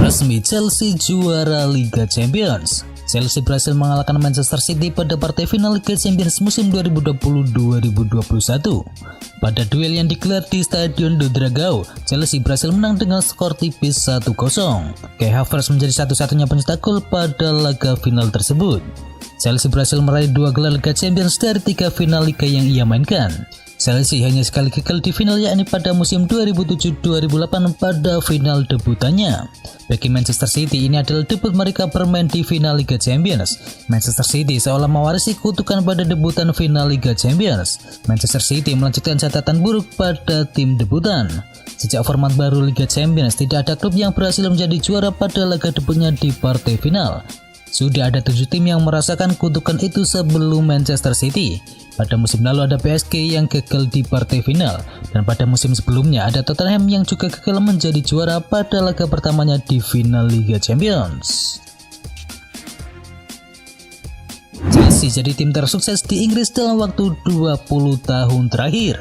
Resmi Chelsea juara Liga Champions. Chelsea berhasil mengalahkan Manchester City pada partai final Liga Champions musim 2020-2021. Pada duel yang digelar di Stadion do Dragão, Chelsea berhasil menang dengan skor tipis 1-0. Kai Havertz menjadi satu-satunya pencetak gol pada laga final tersebut. Chelsea berhasil meraih 2 gelar Liga Champions dari 3 final Liga yang ia mainkan. Chelsea hanya sekali gagal di final, yakni pada musim 2007-2008 pada final debutannya. Bagi Manchester City, ini adalah debut mereka bermain di final Liga Champions. Manchester City seolah mewarisi kutukan pada debutan final Liga Champions. Manchester City melanjutkan catatan buruk pada tim debutan. Sejak format baru Liga Champions, tidak ada klub yang berhasil menjadi juara pada laga debutnya di partai final. Sudah ada 7 tim yang merasakan kutukan itu sebelum Manchester City. Pada musim lalu ada PSG yang gagal di partai final, dan pada musim sebelumnya ada Tottenham yang juga gagal menjadi juara pada laga pertamanya di final Liga Champions. Chelsea jadi tim tersukses di Inggris dalam waktu 20 tahun terakhir.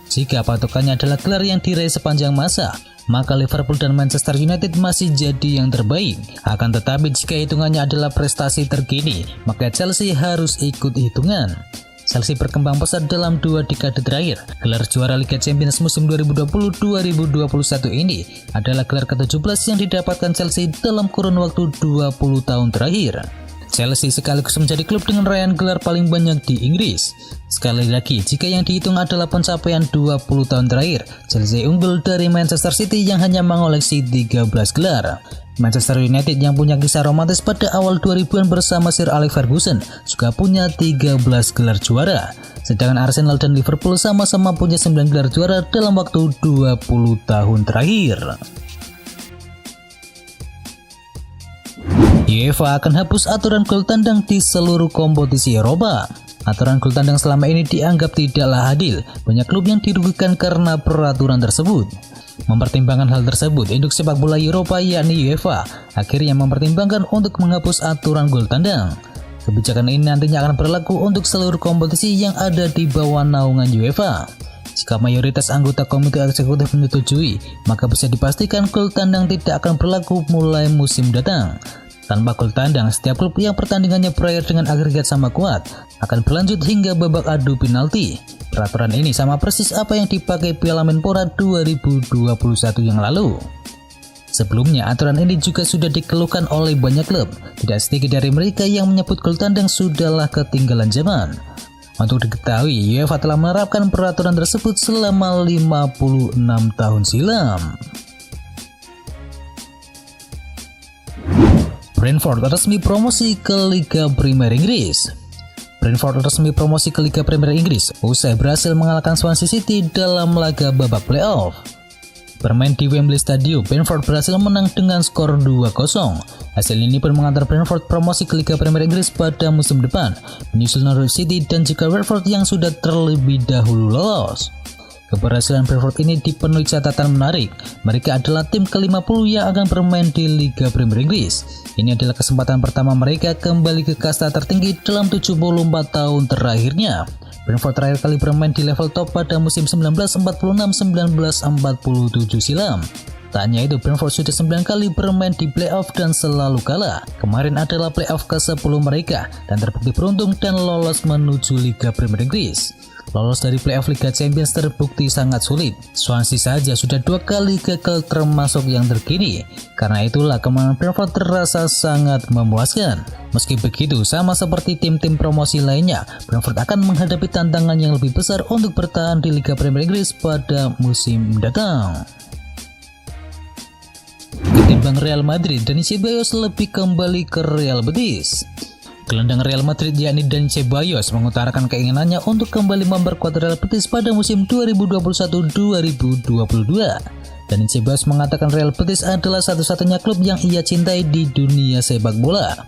Jika patokannya adalah gelar yang diraih sepanjang masa, maka Liverpool dan Manchester United masih jadi yang terbaik. Akan tetapi jika hitungannya adalah prestasi terkini, maka Chelsea harus ikut hitungan. Chelsea berkembang pesat dalam 2 dekade terakhir. Gelar juara Liga Champions musim 2020-2021 ini adalah gelar ke-17 yang didapatkan Chelsea dalam kurun waktu 20 tahun terakhir. Chelsea sekaligus menjadi klub dengan raihan gelar paling banyak di Inggris. Sekali lagi, jika yang dihitung adalah pencapaian 20 tahun terakhir, Chelsea unggul dari Manchester City yang hanya mengoleksi 13 gelar. Manchester United yang punya kisah romantis pada awal 2000-an bersama Sir Alex Ferguson juga punya 13 gelar juara. Sedangkan Arsenal dan Liverpool sama-sama punya 9 gelar juara dalam waktu 20 tahun terakhir. UEFA akan hapus aturan gol tandang di seluruh kompetisi Eropa. Aturan gol tandang selama ini dianggap tidaklah adil. Banyak klub yang dirugikan karena peraturan tersebut. Mempertimbangkan hal tersebut, induk sepak bola Eropa yakni UEFA akhirnya mempertimbangkan untuk menghapus aturan gol tandang. Kebijakan ini nantinya akan berlaku untuk seluruh kompetisi yang ada di bawah naungan UEFA. Jika mayoritas anggota komite eksekutif menyetujui, maka bisa dipastikan gol tandang tidak akan berlaku mulai musim datang. Tanpa gol tandang, setiap klub yang pertandingannya berakhir dengan agregat sama kuat akan berlanjut hingga babak adu penalti. Peraturan ini sama persis apa yang dipakai Piala Menpora 2021 yang lalu. Sebelumnya, aturan ini juga sudah dikeluhkan oleh banyak klub. Tidak sedikit dari mereka yang menyebut gol tandang sudahlah ketinggalan zaman. Untuk diketahui, UEFA telah menerapkan peraturan tersebut selama 56 tahun silam. Brentford resmi promosi ke Liga Premier Inggris. Brentford resmi promosi ke Liga Premier Inggris usai berhasil mengalahkan Swansea City dalam laga babak playoff. Bermain di Wembley Stadium, Brentford berhasil menang dengan skor 2-0. Hasil ini pun mengantar Brentford promosi ke Liga Premier Inggris pada musim depan, menyusul Norwich City dan juga Watford yang sudah terlebih dahulu lolos. Keberhasilan Brentford ini dipenuhi catatan menarik. Mereka adalah tim ke-50 yang akan bermain di Liga Premier Inggris. Ini adalah kesempatan pertama mereka kembali ke kasta tertinggi dalam 74 tahun terakhirnya. Brentford terakhir kali bermain di level top pada musim 1946-1947 silam. Tak hanya itu, Brentford sudah 9 kali bermain di playoff dan selalu kalah. Kemarin adalah playoff ke-10 mereka dan terbukti beruntung dan lolos menuju Liga Premier Inggris. Lolos dari playoff Liga Champions terbukti sangat sulit. Swansea saja sudah 2 kali gagal termasuk yang terkini. Karena itulah kemenangan Brentford terasa sangat memuaskan. Meski begitu, sama seperti tim-tim promosi lainnya, Brentford akan menghadapi tantangan yang lebih besar untuk bertahan di Liga Premier Inggris pada musim mendatang. Ketimbang Real Madrid, Dani Ceballos lebih kembali ke Real Betis. Gelandang Real Madrid yakni Dani Ceballos mengutarakan keinginannya untuk kembali memperkuat Real Betis pada musim 2021-2022. Dani Ceballos mengatakan Real Betis adalah satu-satunya klub yang ia cintai di dunia sepak bola.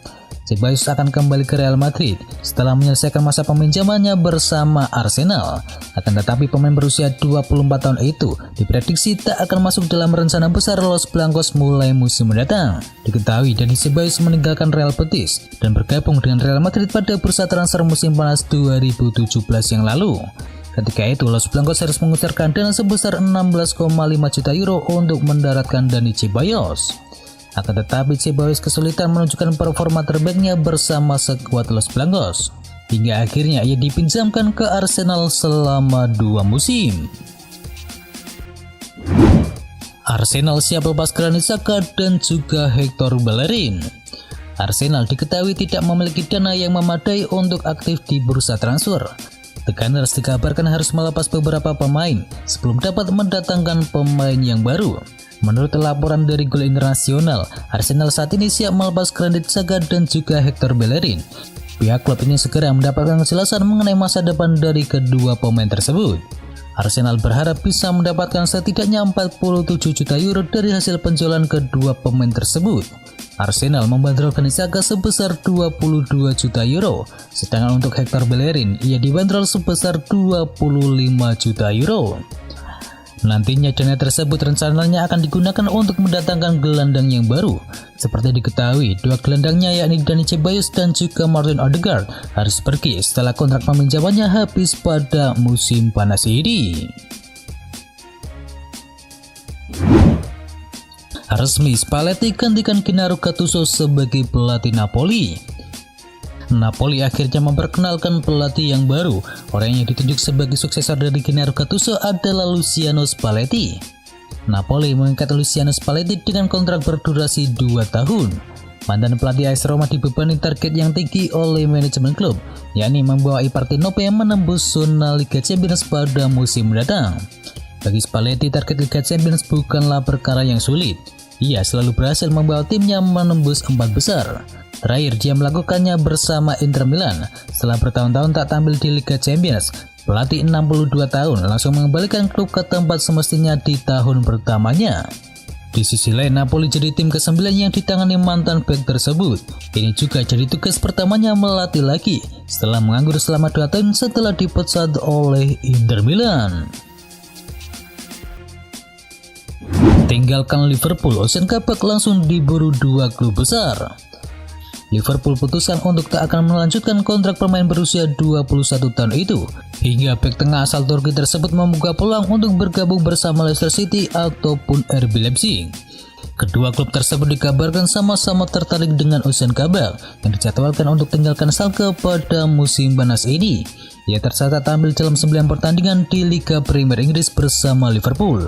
Ceballos akan kembali ke Real Madrid setelah menyelesaikan masa peminjamannya bersama Arsenal. Akan tetapi pemain berusia 24 tahun itu diprediksi tak akan masuk dalam rencana besar Los Blancos mulai musim mendatang. Diketahui Dani Ceballos meninggalkan Real Betis dan bergabung dengan Real Madrid pada bursa transfer musim panas 2017 yang lalu. Ketika itu, Los Blancos harus mengucurkan dana sebesar 16,5 juta euro untuk mendaratkan Dani Ceballos. Akan tetapi Ceballos kesulitan menunjukkan performa terbaiknya bersama skuad Los Blancos, hingga akhirnya ia dipinjamkan ke Arsenal selama 2 musim. Arsenal siap lepas Granit Xhaka dan juga Hector Bellerin. Arsenal diketahui tidak memiliki dana yang memadai untuk aktif di bursa transfer. The Gunners dikabarkan harus melepas beberapa pemain sebelum dapat mendatangkan pemain yang baru. Menurut laporan dari Goal Internasional, Arsenal saat ini siap melepas Granit Xhaka dan juga Hector Bellerin. Pihak klub ini segera mendapatkan kejelasan mengenai masa depan dari kedua pemain tersebut. Arsenal berharap bisa mendapatkan setidaknya 47 juta euro dari hasil penjualan kedua pemain tersebut. Arsenal membandrol Granit Xhaka sebesar 22 juta euro, sedangkan untuk Hector Bellerin ia dibanderol sebesar 25 juta euro. Nantinya dana tersebut rencananya akan digunakan untuk mendatangkan gelandang yang baru. Seperti diketahui, dua gelandangnya yakni Dani Ceballos dan juga Martin Odegaard harus pergi setelah kontrak peminjamannya habis pada musim panas ini. Resmi, Spalletti gantikan Gennaro Gattuso sebagai pelatih Napoli. Napoli akhirnya memperkenalkan pelatih yang baru. Orang yang ditunjuk sebagai suksesor dari Gennaro Gattuso adalah Luciano Spalletti. Napoli mengangkat Luciano Spalletti dengan kontrak berdurasi 2 tahun. Mantan pelatih AS Roma dibebani target yang tinggi oleh manajemen klub, yakni membawa Partenope menembus zona Liga Champions pada musim mendatang. Bagi Spalletti, target Liga Champions bukanlah perkara yang sulit. Ia selalu berhasil membawa timnya menembus 4 besar. Terakhir dia melakukannya bersama Inter Milan. Setelah bertahun-tahun tak tampil di Liga Champions, pelatih 62 tahun langsung mengembalikan klub ke tempat semestinya di tahun pertamanya. Di sisi lain, Napoli jadi tim ke-9 yang ditangani mantan bek tersebut. Ini juga jadi tugas pertamanya melatih lagi setelah menganggur selama 2 tahun setelah dipecat oleh Inter Milan. Tinggalkan Liverpool, Ozan Kabak langsung diburu 2 klub besar. Liverpool putuskan untuk tak akan melanjutkan kontrak pemain berusia 21 tahun itu, hingga bek tengah asal Turki tersebut membuka peluang untuk bergabung bersama Leicester City ataupun RB Leipzig. Kedua klub tersebut dikabarkan sama-sama tertarik dengan Ozan Kabak yang dijadwalkan untuk tinggalkan Schalke pada musim panas ini. Ia tercatat tampil dalam 9 pertandingan di Liga Premier Inggris bersama Liverpool.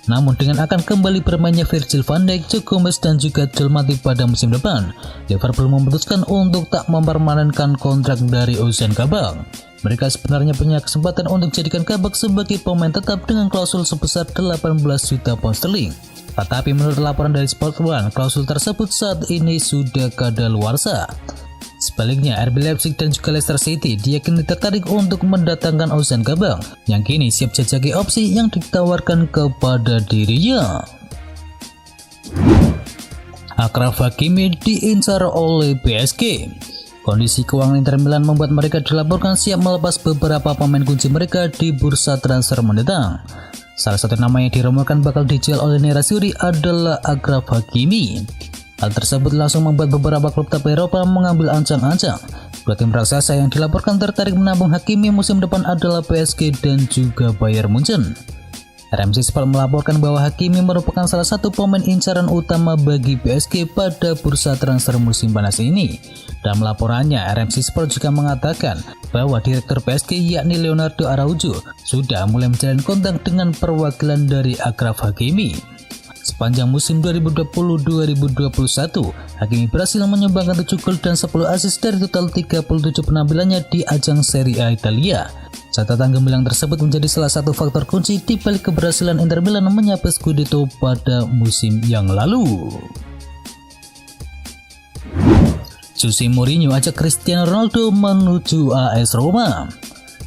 Namun dengan akan kembali bermainnya Virgil van Dijk, Joe Gomez dan juga Joel Matip pada musim depan, Liverpool memutuskan untuk tak mempermanenkan kontrak dari Ozan Kabak. Mereka sebenarnya punya kesempatan untuk jadikan Kabak sebagai pemain tetap dengan klausul sebesar 18 juta pound sterling. Tetapi menurut laporan dari Sport One, klausul tersebut saat ini sudah kadaluarsa. Sebaliknya, RB Leipzig dan juga Leicester City diyakini tertarik untuk mendatangkan Ozan Kabak yang kini siap jajaki opsi yang ditawarkan kepada dirinya. Achraf Hakimi diincar oleh PSG. Kondisi keuangan Inter Milan membuat mereka dilaporkan siap melepas beberapa pemain kunci mereka di bursa transfer mendatang. Salah satu nama yang dirumorkan bakal dijual oleh Nerazzurri adalah Achraf Hakimi. Hal tersebut langsung membuat beberapa klub top Eropa mengambil ancang-ancang. Dua tim raksasa yang dilaporkan tertarik menampung Hakimi musim depan adalah PSG dan juga Bayern Munchen. RMC Sport melaporkan bahwa Hakimi merupakan salah satu pemain incaran utama bagi PSG pada bursa transfer musim panas ini. Dalam laporannya, RMC Sport juga mengatakan bahwa direktur PSG yakni Leonardo Araujo sudah mulai menjalin kontak dengan perwakilan dari Achraf Hakimi. Sepanjang musim 2020-2021, Hakimi berhasil menyumbangkan 7 gol dan 10 assist dari total 37 penampilannya di ajang Serie A Italia. Catatan gemilang tersebut menjadi salah satu faktor kunci di balik keberhasilan Inter Milan menyapai Scudetto pada musim yang lalu. Jose Mourinho ajak Cristiano Ronaldo menuju AS Roma.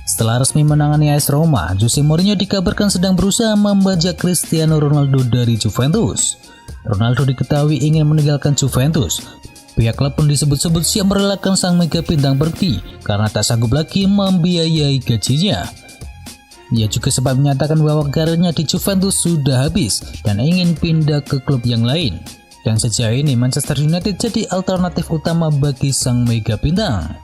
Setelah resmi menangani AS Roma, Jose Mourinho dikabarkan sedang berusaha membajak Cristiano Ronaldo dari Juventus. Ronaldo diketahui ingin meninggalkan Juventus. Pihak klub pun disebut-sebut siap merelakan sang mega bintang pergi karena tak sanggup lagi membiayai gajinya. Ia juga sempat menyatakan bahwa karirnya di Juventus sudah habis dan ingin pindah ke klub yang lain. Dan sejauh ini Manchester United jadi alternatif utama bagi sang mega bintang.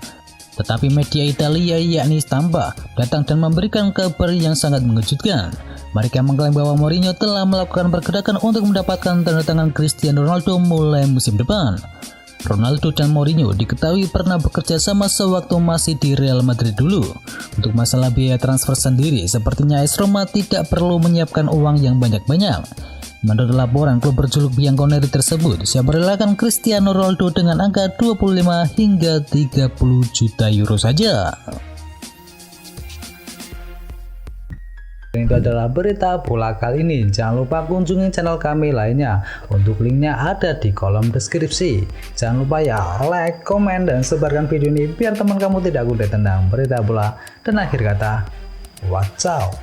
Tetapi media Italia yakni Stampa datang dan memberikan kabar yang sangat mengejutkan. Mereka mengklaim bahwa Mourinho telah melakukan pergerakan untuk mendapatkan tanda tangan Cristiano Ronaldo mulai musim depan. Ronaldo dan Mourinho diketahui pernah bekerja sama sewaktu masih di Real Madrid dulu. Untuk masalah biaya transfer sendiri, sepertinya AS Roma tidak perlu menyiapkan uang yang banyak-banyak. Menurut laporan, klub berjuluk Bianconeri tersebut siap merelakan Cristiano Ronaldo dengan angka 25 hingga 30 juta euro saja. Itu adalah berita bola kali ini. Jangan lupa kunjungi channel kami lainnya. Untuk linknya ada di kolom deskripsi. Jangan lupa ya like, komen, dan sebarkan video ini biar teman kamu tidak gundul tentang berita bola. Dan akhir kata, wacau.